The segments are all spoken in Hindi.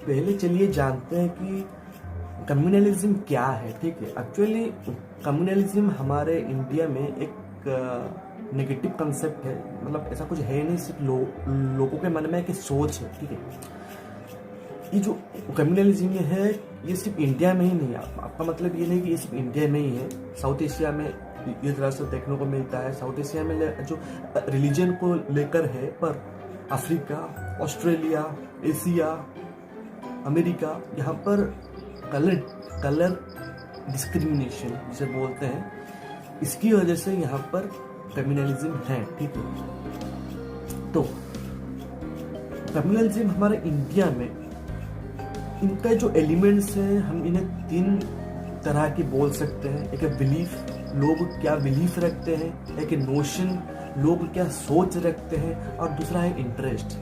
पहले चलिए जानते हैं कि कम्युनलिज्म क्या है। ठीक है, एक्चुअली कम्युनलिज्म हमारे इंडिया में एक नेगेटिव कंसेप्ट है। मतलब ऐसा कुछ है नहीं, सिर्फ लोगों के मन में एक सोच है। ठीक है, ये जो कम्युनलिज्म है ये सिर्फ इंडिया में ही नहीं है। आपका मतलब ये नहीं कि ये सिर्फ इंडिया में ही है, साउथ एशिया में ये तरह से देखने को मिलता है। साउथ एशिया में जो रिलीजन को लेकर है, पर अफ्रीका, ऑस्ट्रेलिया, एशिया, अमेरिका, यहाँ पर कलर डिस्क्रिमिनेशन जिसे बोलते हैं, इसकी वजह से यहाँ पर कम्युनलिज्म है। ठीक है, तो कम्युनलिज्म हमारे इंडिया में इनका जो एलिमेंट्स हैं, हम इन्हें 3 तरह के बोल सकते हैं। एक है बिलीफ, लोग क्या बिलीफ रखते हैं। एक नोशन, लोग क्या सोच रखते हैं। और दूसरा है इंटरेस्ट,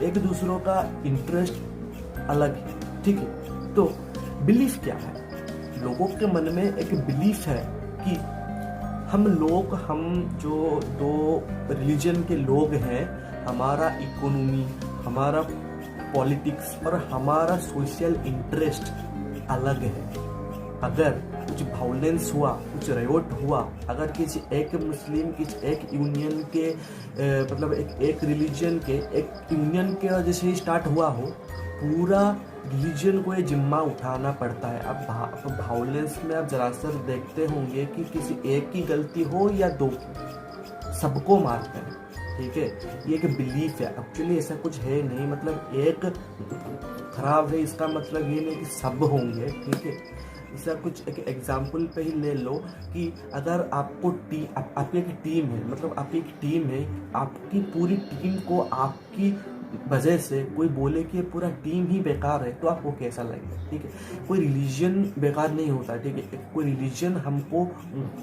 एक दूसरों का इंटरेस्ट अलग है। ठीक है, तो बिलीफ क्या है? लोगों के मन में एक बिलीफ है कि हम जो 2 रिलीजन के लोग हैं, हमारा इकोनॉमी, हमारा पॉलिटिक्स और हमारा सोशल इंटरेस्ट अलग है। अगर कुछ वायलेंस हुआ, कुछ रिवोल्ट हुआ, अगर किसी एक मुस्लिम, किसी एक यूनियन के मतलब एक रिलीजन के एक यूनियन के वजह से ही स्टार्ट हुआ हो, पूरा रिलीजन को ये जिम्मा उठाना पड़ता है। अब वायलेंस में आप जरा सर देखते होंगे कि किसी एक की गलती हो या 2 की, सबको मारते हैं। ठीक है, ये एक बिलीफ है। एक्चुअली ऐसा कुछ है नहीं, मतलब एक खराब है इसका मतलब ये नहीं कि सब होंगे। ठीक है, इसका कुछ एक एग्जाम्पल पे ही ले लो कि अगर आपको आपकी एक टीम है, मतलब आपकी एक टीम है, आपकी पूरी टीम को आपकी वजह से कोई बोले कि पूरा टीम ही बेकार है, तो आपको कैसा लगेगा? ठीक है, कोई रिलीजन बेकार नहीं होता। ठीक है, कोई रिलीजन हमको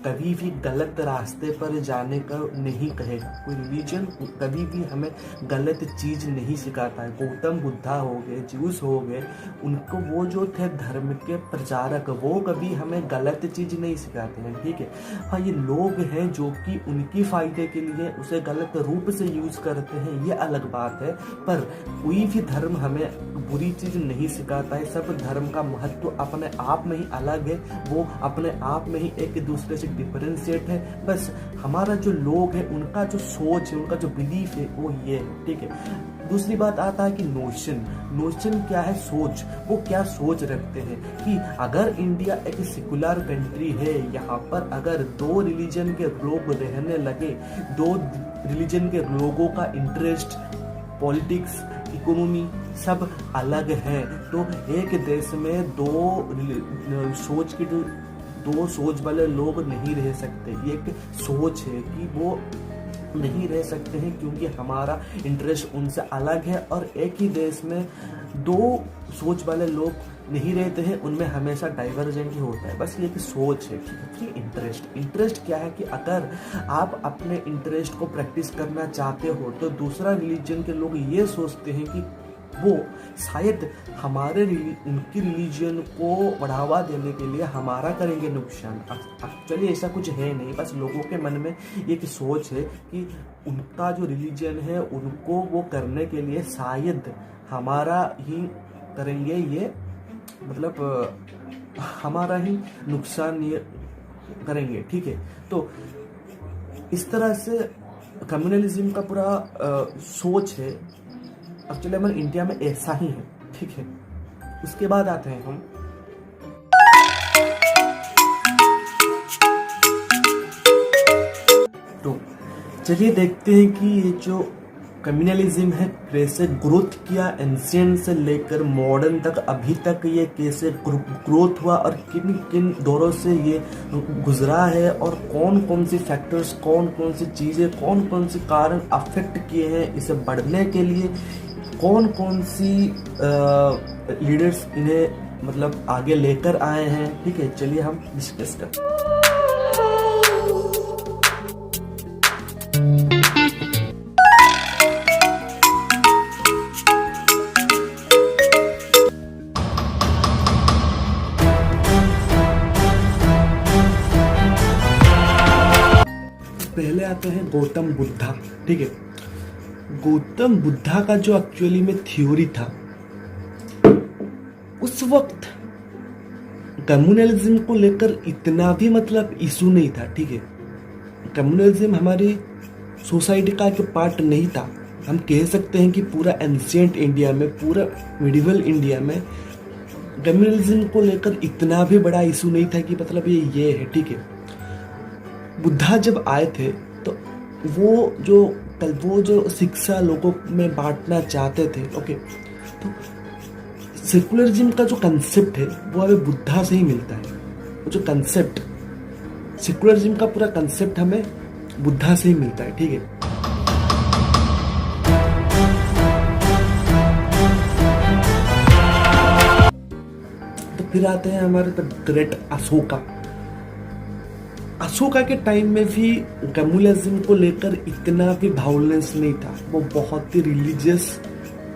कभी भी गलत रास्ते पर जाने का नहीं कहेगा। कोई रिलीजन कभी भी हमें गलत चीज़ नहीं सिखाता है। गौतम बुद्धा हो गए, ज्यूस हो गए, उनको वो जो थे धर्म के प्रचारक, वो कभी हमें गलत चीज़ नहीं सिखाते हैं। ठीक है, हाँ, ये लोग हैं जो कि उनकी फ़ायदे के लिए उसे गलत रूप से यूज़ करते हैं, ये अलग बात है। पर कोई भी धर्म हमें बुरी चीज नहीं सिखाता है। सब धर्म का महत्व अपने आप में ही अलग है, वो अपने आप में ही एक दूसरे से डिफरेंशिएट है। बस हमारा जो लोग है, उनका जो सोच है, उनका जो बिलीफ है, वो ये है। ठीक है, दूसरी बात आता है कि नोशन क्या है? सोच। वो क्या सोच रखते हैं कि अगर इंडिया एक सेकुलर कंट्री है, यहाँ पर अगर 2 रिलीजन के लोग रहने लगे, 2 रिलीजन के लोगों का इंटरेस्ट, पॉलिटिक्स, इकोनॉमी सब अलग है, तो एक देश में 2 सोच वाले लोग नहीं रह सकते। ये एक सोच है कि वो नहीं रह सकते हैं क्योंकि हमारा इंटरेस्ट उनसे अलग है। और एक ही देश में 2 सोच वाले लोग नहीं रहते हैं, उनमें हमेशा डाइवर्जेंट ही होता है। बस ये कि सोच है। ठीक है, इंटरेस्ट क्या है कि अगर आप अपने इंटरेस्ट को प्रैक्टिस करना चाहते हो, तो दूसरा रिलीजन के लोग ये सोचते हैं कि वो शायद उनकी रिलीजन को बढ़ावा देने के लिए हमारा करेंगे नुकसान। एक्चुअली ऐसा कुछ है नहीं, बस लोगों के मन में एक सोच है कि उनका जो रिलीजन है, उनको वो करने के लिए शायद हमारा ही करेंगे, ये मतलब हमारा ही नुकसान ये करेंगे। ठीक है, तो इस तरह से कम्युनलिज्म का पूरा सोच है। एक्चुअली हमारे इंडिया में ऐसा ही है। ठीक है, उसके बाद आते हैं हम तो चलिए देखते हैं कि ये जो कम्युनलिज्म है कैसे ग्रोथ किया, एंशिएंट से लेकर मॉडर्न तक, अभी तक ये कैसे ग्रोथ हुआ और किन किन दौरों से ये गुजरा है, और कौन कौन सी फैक्टर्स, कौन कौन सी चीज़ें, कौन कौन से कारण अफेक्ट किए हैं इसे बढ़ने के लिए, कौन कौन सी लीडर्स इन्हें मतलब आगे लेकर आए हैं। ठीक है, चलिए हम डिस्कस करते हैं। पहले आते हैं गौतम बुद्धा। ठीक है, गौतम बुद्धा का जो एक्चुअली में थ्योरी था, उस वक्त कम्युनलिज्म को लेकर इतना भी मतलब इशू नहीं था, ठीक है। कम्युनलिज्म हमारी सोसाइटी का एक पार्ट नहीं था। हम कह सकते हैं कि पूरा एंशिएंट इंडिया में, पूरा मिडिवल इंडिया में कम्युनलिज्म को लेकर इतना भी बड़ा इशू नहीं था कि मतलब ये है, ठीक है। बुद्धा जब आए थे तो वो जो शिक्षा लोगों में बांटना चाहते थे, ओके, तो सेकुलरिज्म का जो कंसेप्ट है वो हमें बुद्धा से ही मिलता है। वो जो कंसेप्ट, सेकुलरिज्म का पूरा कंसेप्ट हमें बुद्धा से ही मिलता है, ठीक है। तो फिर आते हैं हमारे ग्रेट अशोका। अशोका के टाइम में भी कम्युनलिज्म को लेकर इतना भी वायलेंस नहीं था। वो बहुत ही रिलीजियस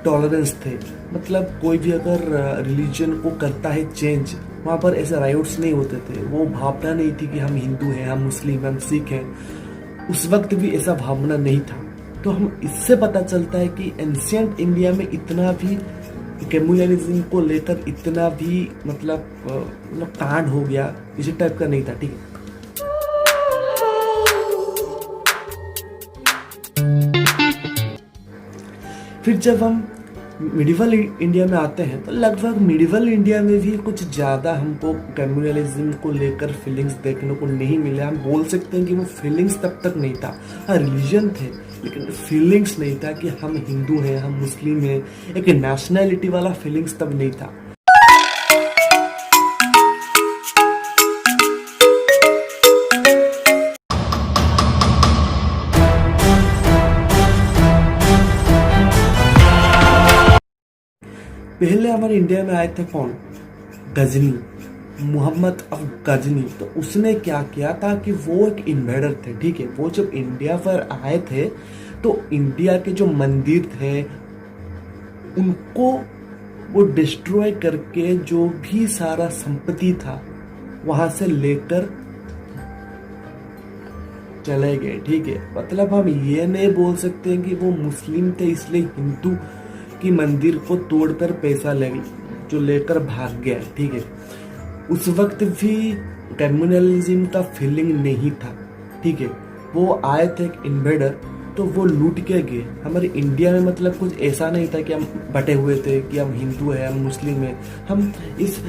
टॉलरेंस थे। मतलब कोई भी अगर रिलीजन को करता है चेंज, वहाँ पर ऐसे राइट्स नहीं होते थे। वो भावना नहीं थी कि हम हिंदू हैं, हम मुस्लिम हैं, हम सिख हैं। उस वक्त भी ऐसा भावना नहीं था। तो हम इससे पता चलता है कि एंशिएंट इंडिया में इतना भी कम्युनलिज्म को लेकर इतना भी मतलब कांड हो गया, इसी टाइप का नहीं था, ठीक है। फिर जब हम मिडिवल इंडिया में आते हैं तो लगभग मिडिवल इंडिया में भी कुछ ज़्यादा हमको कम्युनलिज्म को लेकर फीलिंग्स देखने को नहीं मिले। हम बोल सकते हैं कि वो फीलिंग्स तब तक नहीं था। हाँ, रिलीजन थे लेकिन फीलिंग्स नहीं था कि हम हिंदू हैं, हम मुस्लिम हैं। एक नेशनैलिटी वाला फीलिंग्स तब नहीं था। पहले हमारे इंडिया में आए थे कौन? गजनी, मोहम्मद अफ गजनी। तो उसने क्या किया था कि वो एक इन्वेडर थे, ठीक है। वो जब इंडिया पर आए थे तो इंडिया के जो मंदिर थे उनको वो डिस्ट्रॉय करके जो भी सारा संपत्ति था वहां से लेकर चले गए, ठीक है। मतलब हम ये नहीं बोल सकते हैं कि वो मुस्लिम थे इसलिए हिंदू की मंदिर को तोड़कर पैसा ले जो लेकर भाग गया, ठीक है। उस वक्त भी कम्युनलिज्म का फीलिंग नहीं था, ठीक है। वो आए थे एक इन्वेडर, तो वो लूट के गए। हमारे इंडिया में मतलब कुछ ऐसा नहीं था कि हम बटे हुए थे कि हम हिंदू हैं, हम मुस्लिम हैं। हम इस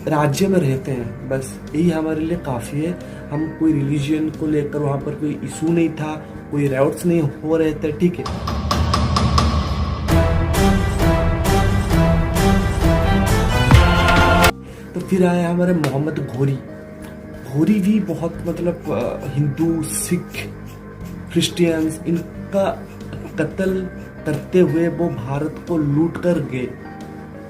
राज्य में रहते हैं, बस यही हमारे लिए काफ़ी है। हम कोई रिलीजन को लेकर वहाँ पर कोई इशू नहीं था, कोई राइट्स नहीं हो रहे थे, ठीक है। तो फिर आए हमारे मोहम्मद घोरी। घोरी भी बहुत मतलब हिंदू, सिख, क्रिश्चियंस इनका कत्ल करते हुए वो भारत को लूट कर गए।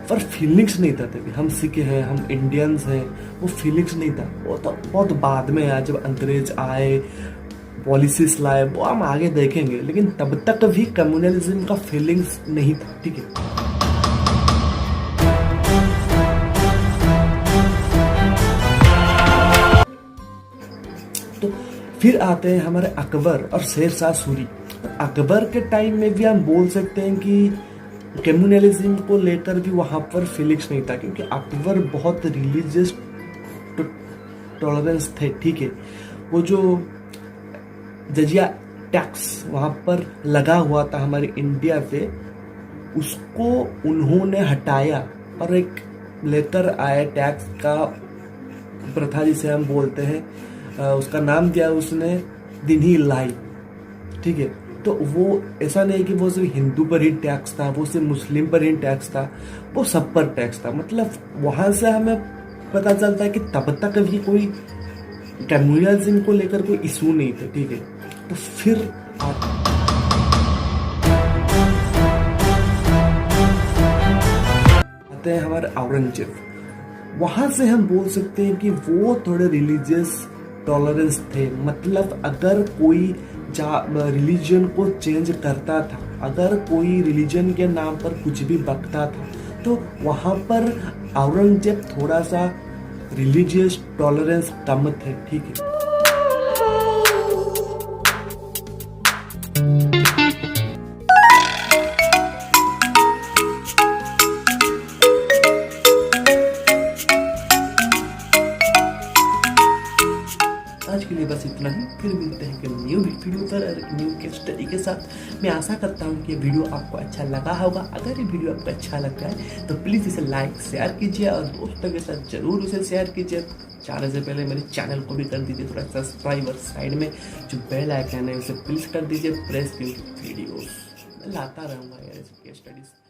पर फीलिंग्स नहीं था तभी। हम सिख हैं, हम इंडियंस हैं, वो फीलिंग्स नहीं था। वो तो बहुत बाद में आया, जब अंग्रेज आए, पॉलिसीज लाए, वो हम आगे देखेंगे। लेकिन तब तक भी कम्युनलिज्म का फीलिंग्स नहीं था, ठीक है। तो फिर आते हैं हमारे अकबर और शेर शाह सूरी। अकबर के टाइम में भी हम बोल सकते हैं कि कम्युनलिज्म को लेकर भी वहाँ पर फीलिंग्स नहीं था, क्योंकि अकबर बहुत रिलीजियस टॉलरेंस थे, ठीक है। वो जो जजिया टैक्स वहाँ पर लगा हुआ था हमारे इंडिया पे, उसको उन्होंने हटाया और एक लेकर आया टैक्स का प्रथा जिसे हम बोलते हैं, उसका नाम दिया उसने दिन्ही लाई, ठीक है। तो वो ऐसा नहीं कि वो सिर्फ हिंदू पर ही टैक्स था, वो सिर्फ मुस्लिम पर ही टैक्स था, वो सब पर टैक्स था। मतलब वहां से हमें पता चलता है कि तब तक भी कोई कम्युनलिज्म को लेकर कोई इशू नहीं था, ठीक है। तो फिर आते हैं हमारे औरंगजेब। वहां से हम बोल सकते हैं कि वो थोड़े रिलीजियस टॉलरेंस थे। मतलब अगर कोई रिलीजन को चेंज करता था, अगर कोई रिलीजन के नाम पर कुछ भी बकता था, तो वहाँ पर औरंगजेब थोड़ा सा रिलीजियस टॉलरेंस कम थे, ठीक है। बस इतना ही, फिर मिलते हैं कि न्यू वीडियो पर और न्यू केस स्टडी के साथ। मैं आशा करता हूँ कि वीडियो आपको अच्छा लगा होगा। अगर ये वीडियो आपको अच्छा लगता है तो प्लीज़ इसे लाइक शेयर कीजिए और दोस्तों के साथ ज़रूर इसे शेयर कीजिए। जाने से पहले मेरे चैनल को भी कर दीजिए थोड़ा सब्सक्राइब और साइड में जो बेल आइकन है उसे प्लीज़ कर दीजिए प्रेस, क्योंकि वीडियोस मैं लाता रहूँगा यार केस स्टडीज़।